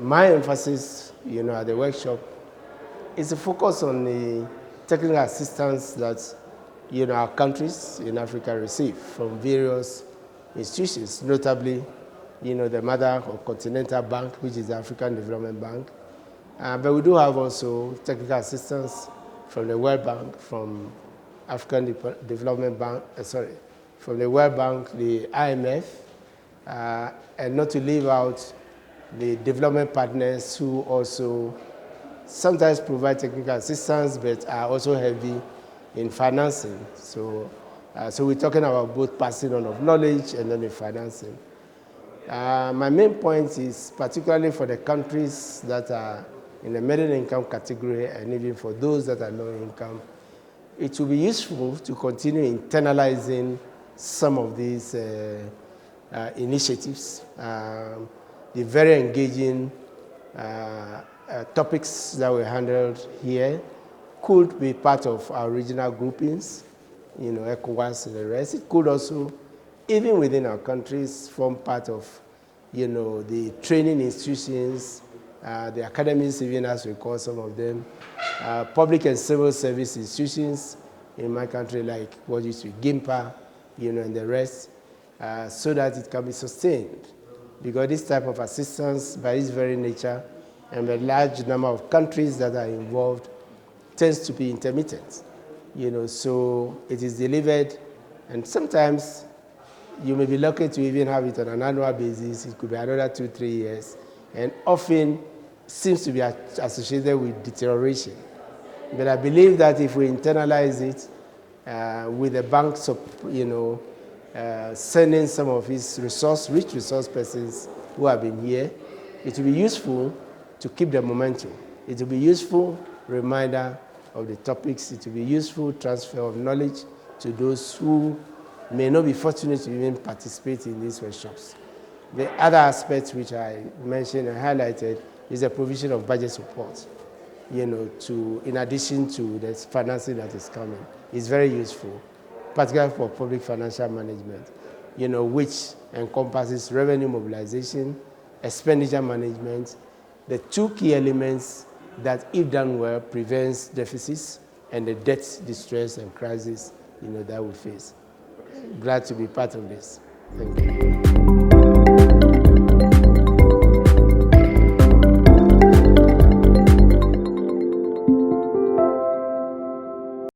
my emphasis, at the workshop is to focus on the technical assistance that, our countries in Africa receive from various institutions, notably, the mother or continental bank, which is the African Development Bank. But we do have also technical assistance from the World Bank, from African Development Bank, from the World Bank, the IMF, and not to leave out the development partners who also sometimes provide technical assistance, but are also heavy in financing. So we're talking about both passing on of knowledge and then the financing. My main point is particularly for the countries that are in the middle income category and even for those that are low income, it will be useful to continue internalizing some of these initiatives. The very engaging topics that were handled here could be part of our regional groupings, ECOWAS and the rest. It could also, even within our countries, form part of, the training institutions, the academies, even as we call some of them, public and civil service institutions in my country, like what used to be GIMPA, and the rest, so that it can be sustained. Because this type of assistance, by its very nature, and the large number of countries that are involved, tends to be intermittent. So it is delivered, and sometimes you may be lucky to even have it on an annual basis. It could be another 2-3 years, and often seems to be associated with deterioration. But I believe that if we internalize it with the banks, sending some of his rich resource persons who have been here, it will be useful to keep the momentum. It will be useful reminder of the topics. It will be useful transfer of knowledge to those who may not be fortunate to even participate in these workshops. The other aspect which I mentioned and highlighted is the provision of budget support, in addition to the financing that is coming. It's very useful, particularly for public financial management, which encompasses revenue mobilization, expenditure management, the two key elements that, if done well, prevents deficits and the debt distress and crisis, that we face. Glad to be part of this. Thank you.